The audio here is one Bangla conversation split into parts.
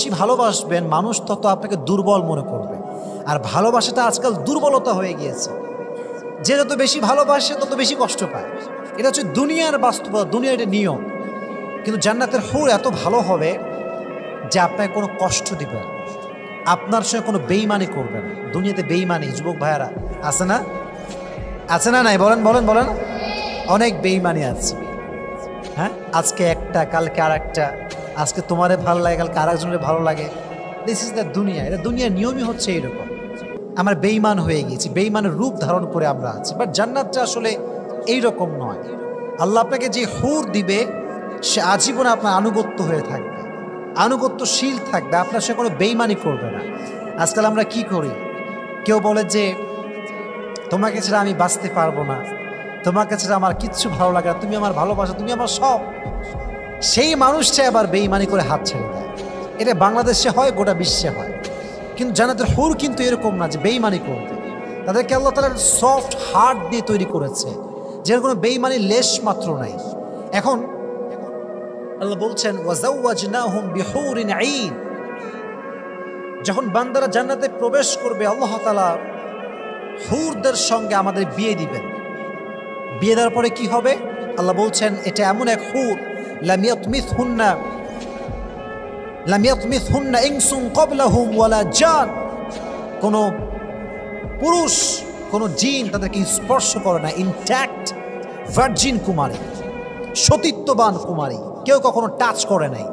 বেশি ভালোবাসবেন মানুষ তত আপনাকে দুর্বল মনে করবে। আর ভালোবাসাটা আজকাল দুর্বলতা হয়ে গিয়েছে। যে যত বেশি ভালোবাসে তত বেশি কষ্ট পায়। এটা হচ্ছে দুনিয়ার বাস্তবতা, দুনিয়ার এটা নিয়ম। কিন্তু জান্নাতের হুর এত ভালো হবে যে আপনাকে কোনো কষ্ট দিবে না, আপনার সঙ্গে কোনো বেইমানি করবে না। দুনিয়াতে বেইমানি, যুবক ভাইয়ারা আছে না? আছে না? নাই বলেন বলেন বলেন। অনেক বেইমানি আছে। হ্যাঁ, আজকে একটা, কালকে আর একটা। আজকে তোমারে ভালো লাগে, কালকে আরেকজনের ভালো লাগে। দিস ইজ দ্য দুনিয়া। এটা দুনিয়ার নিয়মই হচ্ছে এইরকম। আমরা বেইমান হয়ে গেছি, বেইমানের রূপ ধারণ করে আমরা আছি। বাট জান্নাতটা আসলে এইরকম নয়। আল্লাহ আপনাকে যে হুর দিবে সে আজীবন আপনার আনুগত্য হয়ে থাকবে, আনুগত্যশীল থাকবে, আপনার সঙ্গে কোনো বেইমানি করবে না। আজকাল আমরা কি করি? কেউ বলে যে তোমাকে ছাড়া আমি বাঁচতে পারবো না, তোমাকে ছাড়া আমার কিচ্ছু ভালো লাগে না, তুমি আমার ভালোবাসা, তুমি আমার সব। সেই মানুষটা আবার বেইমানি করে হাত ছেড়ে দেয়। এটা বাংলাদেশে হয়, গোটা বিশ্বে হয়। কিন্তু জান্নাতের হুর কিন্তু এরকম না যে বেইমানি করবে। তাদেরকে আল্লাহ তাআলা সফট হার্ট দিয়ে তৈরি করেছে, যেন কোনো বেইমানি লেশ মাত্র নাই। এখন আল্লাহ বলছেন ওয়াজাওয়াজনাহুম বিহুরিন আইন। যখন বান্দারা জান্নাতে প্রবেশ করবে আল্লাহ তাআলা হুরদের সঙ্গে আমাদের বিয়ে দিবেন। বিয়ে দেওয়ার পরে কি হবে? আল্লাহ বলছেন এটা এমন এক হুর লাম ইয়াতমিথহুন্না ইনসুন ক্বাবলাহুম ওয়ালা জান। কোনো পুরুষ, কোনো জিন তাদেরকে স্পর্শ করে না। ইনট্যাক্ট ভার্জিন কুমারী, সতীত্ববান কুমারী, কেউ কখনো টাচ করে নাই।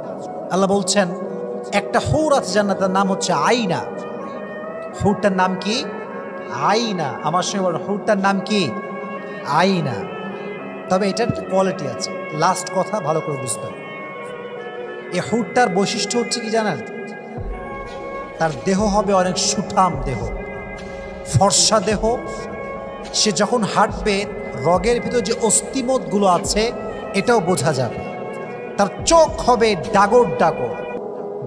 আল্লাহ বলছেন একটা হুর আছে জান্নাতের নাম হচ্ছে আইনা। হুরটার নাম কি? আইনা। আমার সঙ্গে বলেন, হুরটার নাম কি? আইনা। তবে এটার একটা কোয়ালিটি আছে, লাস্ট কথা ভালো করে বুঝবেন। এই হুরটার বৈশিষ্ট্য হচ্ছে কি জানেন? তার দেহ হবে অনেক সুঠাম দেহ, ফর্সা দেহ। সে যখন হাঁটবে রগের ভিতর যে অস্থিমজ্জগুলো আছে এটাও বোঝা যাবে। তার চোখ হবে ডাগর ডাগর,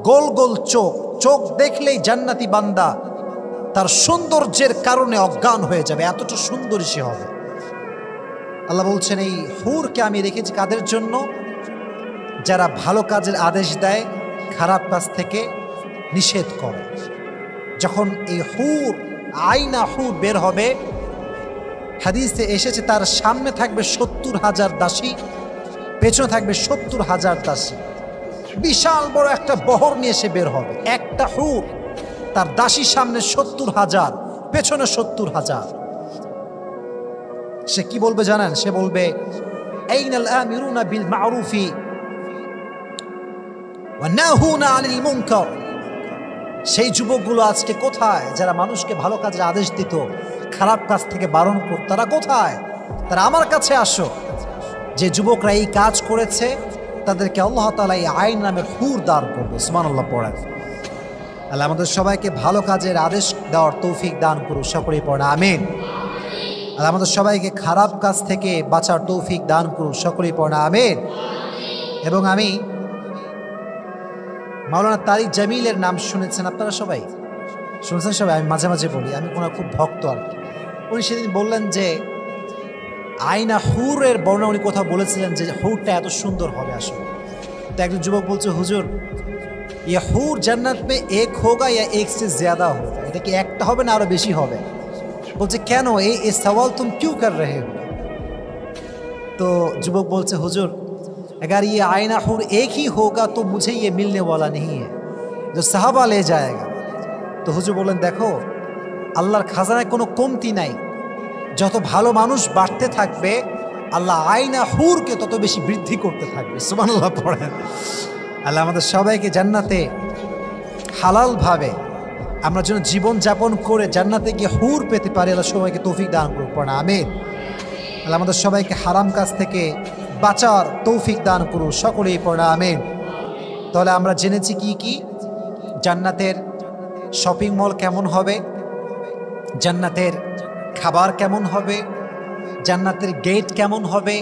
গোল গোল চোখ। চোখ দেখলেই জান্নাতি বান্দা তার সৌন্দর্যের কারণে অজ্ঞান হয়ে যাবে, এতটা সুন্দরী সে হবে। আল্লাহ বলছেন এই হুরকে আমি রেখেছি কাদের জন্য? যারা ভালো কাজের আদেশ দেয়, খারাপ কাজ থেকে নিষেধ করে। যখন এই হুর, আইনা হুর বের হবে, হাদিসে এসেছে তার সামনে থাকবে 70,000 দাসী, পেছনে থাকবে 70,000 দাসী। বিশাল বড় একটা বহর নিয়ে সে বের হবে। একটা হুর, তার দাসীর সামনে 70,000, পেছনে 70,000। সে কি বলবে জানেন? সে বলবে আইনাল আমিরুনা বিল মারুফি ওয়া নাহুনা আনিল মুনকার। সেই যুবকগুলো আজকে কোথায় যারা মানুষকে ভালো কাজের আদেশ দিত, খারাপ কাজ থেকে বারণ করত? তারা কোথায়? তারা আমার কাছে আসো। যে যুবকরা এই কাজ করেছে তাদেরকে আল্লাহ তাআলা এই আইন নামের হুর দান করবে। সুবহানাল্লাহ পড়েন। আল্লাহ আমাদের সবাইকে ভালো কাজের আদেশ দেওয়ার তৌফিক দান করুন। সকলেই পড়েন আমিন। আল্লাহ আমাদের সবাইকে খারাপ কাজ থেকে বাঁচার তৌফিক দান করুন। সকলেই পড়েন আমিন। এবং আমি মাওলানা তারিক জামিলের নাম শুনেছেন আপনারা সবাই? শুনেছেন সবাই? আমি মাঝে মাঝে বলি, আমি ওনার খুব ভক্ত আর কি। উনি সেদিন বললেন যে আইনা হুরের বর্ণনা উনি কোথাও বলেছিলেন যে হুরটা এত সুন্দর হবে আসলে। তো একজন যুবক বলছে হুজুর ये हूर जन्नत में एक होगा या एक से ज़्यादा होगा? এটা কি একটা হবে না আরো বেশি হবে? বলছে কেন এই सवाल तुम क्यों कर रहे हो? तो যুবক বলছে হুজুর अगर ये आईना हूर एक ही होगा तो मुझे ये मिलने वाला नहीं है, जो साहबा ले जाएगा। तो হুজুর বলেন দেখো আল্লাহর খাজানায় কোনো কমতি নাই। যত ভালো মানুষ বাড়তে থাকবে আল্লাহ আইনা হুরকে তত বেশি বৃদ্ধি করতে থাকবে। সুবহানাল্লাহ পড়েন। আল্লাহ আমাদের সবাইকে জান্নাতে হালালভাবে আমরা যেন জীবন যাপন করে জান্নাতে গিয়ে হুর পেতে পারি। আল্লাহ সবাইকে তৌফিক দান করুন। পড়েন আমিন। আল্লাহ আমাদের সবাইকে হারাম কাজ থেকে বাঁচার তৌফিক দান করুন। সকলেই পড়েন আমিন। তাহলে আমরা জেনেছি কি কি? জান্নাতের শপিং মল কেমন হবে, জান্নাতের খাবার কেমন হবে, জান্নাতের গেট কেমন হবে,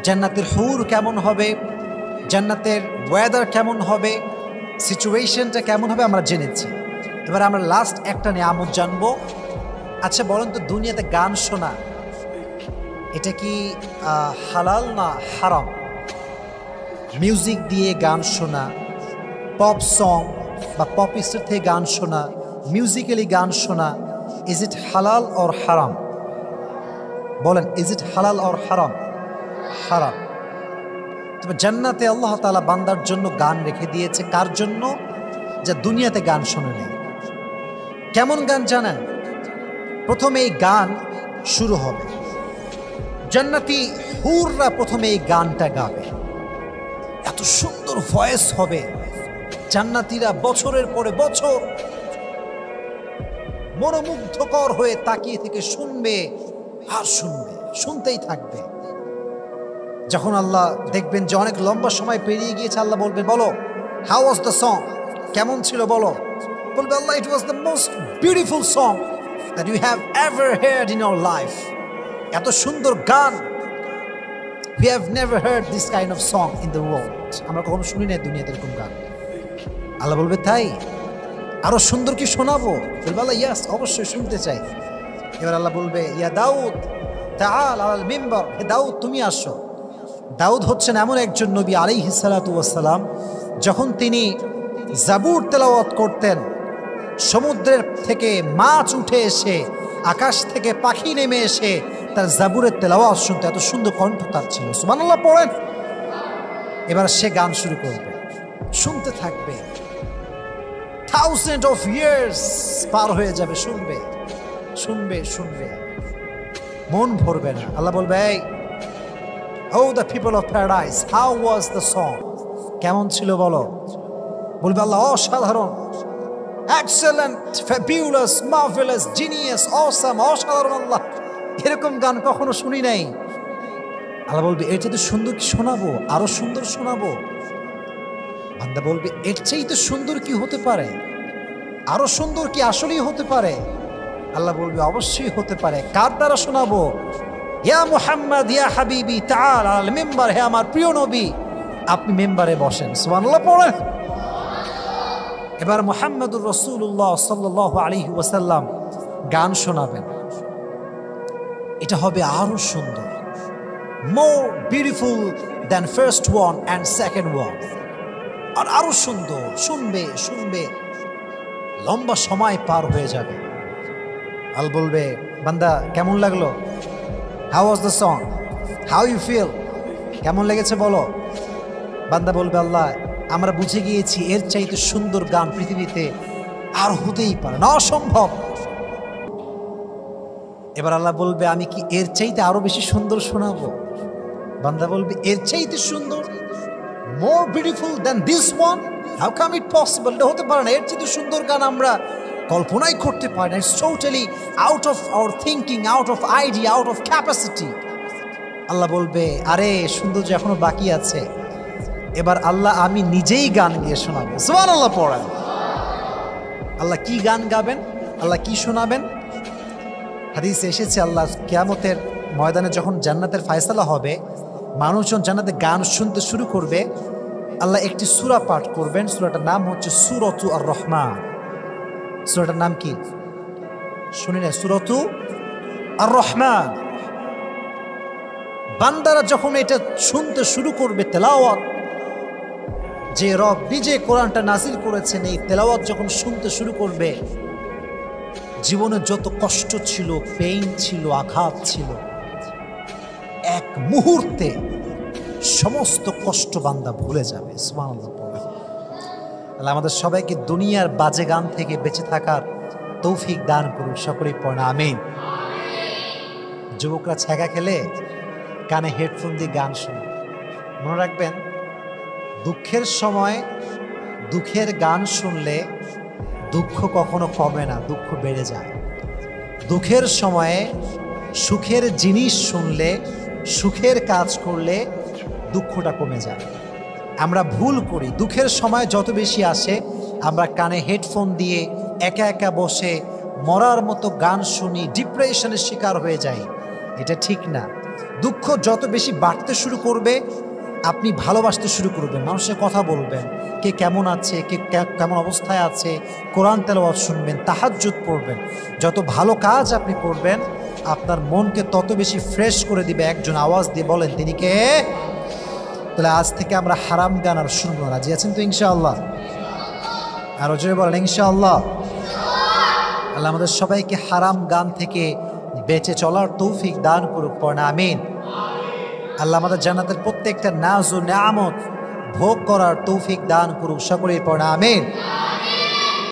জান্নাতের হুর কেমন হবে, জান্নাতের ওয়েদার কেমন হবে, সিচুয়েশনটা কেমন হবে আমরা জেনেছি। এবার আমরা লাস্ট একটা নিয়ামত জানবো। আচ্ছা বলেন তো, দুনিয়াতে গান শোনা এটা কি হালাল না হারাম? মিউজিক দিয়ে গান শোনা, পপ সং, বা পপ স্টার থেকে গান শোনা, মিউজিক্যালি গান শোনা, ইজ ইট হালাল অর হারাম? বলেন, ইজ ইট হালাল অর হারাম? হারাম। তবে জান্নাতে আল্লাহ তাআলা বান্দার জন্য গান রেখে দিয়েছে। কার জন্য? যা দুনিয়াতে গান শোনে নেই। কেমন গান জানেন? প্রথমে এই গান শুরু হবে, জান্নাতি হুররা প্রথমে এই গানটা গাবে, এত সুন্দর ভয়েস হবে, জান্নাতীরা বছরের পরে বছর মনোমুগ্ধকর হয়ে তাকিয়ে থেকে শুনবে আর শুনবে, শুনতেই থাকবে। যখন আল্লাহ দেখবেন যে অনেক লম্বা সময় পেরিয়ে গিয়েছে, আল্লাহ বলবে, বলো হাউ ওয়াজ দ্য সং? কেমন ছিল বলো? বলবে Allah, it was the most beautiful song that you have ever heard in our life. এত সুন্দর গান, we have never heard this kind of song in the world. আমরা কখনো শুনি না দুনিয়াতে এরকম গান। আল্লাহ বলবে, তাই আরো সুন্দর কি শোনাবো? বলবে আল্লাহ, ইয়াস, অবশ্যই শুনতে চাই। এবার আল্লাহ বলবে, ইয়া দাউদ তাআল আলাল মিম্বার, হে দাউদ তুমি আসো। দাউদ হচ্ছেন এমন একজন নবী আলাইহিস সালাতু ওয়াস সালাম, যখন তিনি জাবুর তেলাওয়াত করতেন, সমুদ্রের থেকে মাছ উঠে এসে, আকাশ থেকে পাখি নেমে এসে তার জাবুরের তেলাওয়াত শুনতে, এত সুন্দর কণ্ঠ তার ছিল। সুবহানাল্লাহ পড়েন। এবার সে গান শুরু করবে, শুনতে থাকবে, থাউজেন্ড অফ ইয়ার্স পার হয়ে যাবে, শুনবে শুনবে শুনবে, মন ভরবে না। আল্লাহ বলবে, এই ও the people of paradise, how was the song? কেমন ছিল বলো? বলবে আল্লাহ, অসাধারণ, excellent, fabulous, marvellous, genius, awesome, অসাধারণ। আল্লাহ, এরকম গান কখনো শুনি নাই। আল্লাহ বলবে, এর চাইতে সুন্দর কি শোনাবো? আরো সুন্দর শোনাবো। বান্দা বলবে, এর চাইতে সুন্দর কি হতে পারে? আরো সুন্দর কি আসলেই হতে পারে? আল্লাহ বলবে, অবশ্যই হতে পারে। কার দ্বারা শোনাবো? ইয়া মুহাম্মদ, ইয়া হাবিবি, তাআল আল মিম্বার, হে আমার প্রিয় নবী, আপনি মেম্বারে বসেন। সুবহানাল্লাহ পড়েন। এবার মুহাম্মদুর রাসূলুল্লাহ সাল্লাল্লাহু আলাইহি ওয়াসাল্লাম গান শোনাবেন। এটা হবে আরো সুন্দর, more beautiful than first one and second one, আর আরো সুন্দর। শুনবে শুনবে, লম্বা সময় পার হয়ে যাবে। আল্লাহ বলবে, বান্দা কেমন লাগলো? How was the song? How you feel? কেমন লেগেছে বলো? বান্দা বলবে, আল্লাহ, আমরা বুঝে গিয়েছি এর চাইতে সুন্দর গান পৃথিবীতে আর হতেই পারে না, অসম্ভব। এবার আল্লাহ বলবে, আমি কি এর চাইতে আরো বেশি সুন্দর শোনাবো? বান্দা বলবে, এর চাইতে সুন্দর, more beautiful than this one? How come it possible? এটা হতে পারে না, এর চাইতে সুন্দর গান আমরা কল্পনাই করতে পারি না। It's totally out of our thinking, out of idea, out of capacity. আল্লাহ বলবে, আরে সৌন্দর্য এখনো বাকি আছে। এবার আল্লাহ আমি নিজেই গান গিয়ে শোনাবো। সুবহানাল্লাহ পড়েন। আল্লাহ কি গান গাবেন? আল্লাহ কি শোনাবেন? হাদিসে এসেছে, আল্লাহ কিয়ামতের ময়দানে যখন জান্নাতের ফয়সালা হবে, মানুষজন জান্নাতে গান শুনতে শুরু করবে, আল্লাহ একটি সূরা পাঠ করবেন। সূরাটার নাম হচ্ছে সূরাতু আর রহমান। সূরাটার নাম কি শুনি না? সূরাতু আর রহমান। বান্দারা যখন এটা শুনতে শুরু করবে, তেলাওয়াত, যে রব নিজে কোরআনটা নাজিল করেছেন, এই তেলাওয়াত যখন শুনতে শুরু করবে, জীবনে যত কষ্ট ছিল, পেইন ছিল, আঘাত ছিল, এক মুহূর্তে সমস্ত কষ্ট বান্দা ভুলে যাবে। সুবহানাল্লাহ। আল্লাহ আমাদের সবাইকে দুনিয়ার বাজে গান থেকে বেঁচে থাকার তৌফিক দান করুন। সকলেই পড়েন আমিন। যুবকরা ছ্যাঁকা খেলে কানে হেডফোন দিয়ে গান শুনে, মনে রাখবেন, দুঃখের সময় দুঃখের গান শুনলে দুঃখ কখনো কমে না, দুঃখ বেড়ে যায়। দুঃখের সময়ে সুখের জিনিস শুনলে, সুখের কাজ করলে দুঃখটা কমে যায়। আমরা ভুল করি, দুঃখের সময় যত বেশি আসে আমরা কানে হেডফোন দিয়ে একা একা বসে মরার মতো গান শুনি, ডিপ্রেশনের শিকার হয়ে যাই। এটা ঠিক না। দুঃখ যত বেশি বাড়তে শুরু করবে, আপনি ভালোবাসতে শুরু করবেন, মানুষের কথা বলবেন, কে কেমন আছে, কে কেমন অবস্থায় আছে, কোরআন তেলাওয়াত শুনবেন, তাহাজ্জুদ পড়বেন। যত ভালো কাজ আপনি করবেন, আপনার মনকে তত বেশি ফ্রেশ করে দিবে। একজন আওয়াজ দিয়ে বলেন, তিনি কে? তাহলে আজ থেকে আমরা হারাম গান আর শুনবো না। রাজি আছেন তো ইনশাআল্লাহ? আরো জোরে বলেন ইনশাআল্লাহ। আল্লাহ আমাদের সবাইকে হারাম গান থেকে বেঁচে চলার তৌফিক দান করুক, পড়না আমিন। আল্লাহ আমাদের জান্নাতের প্রত্যেকটা নাজ ও নিয়ামত ভোগ করার তৌফিক দান করুক, সকলেই পড়না আমিন।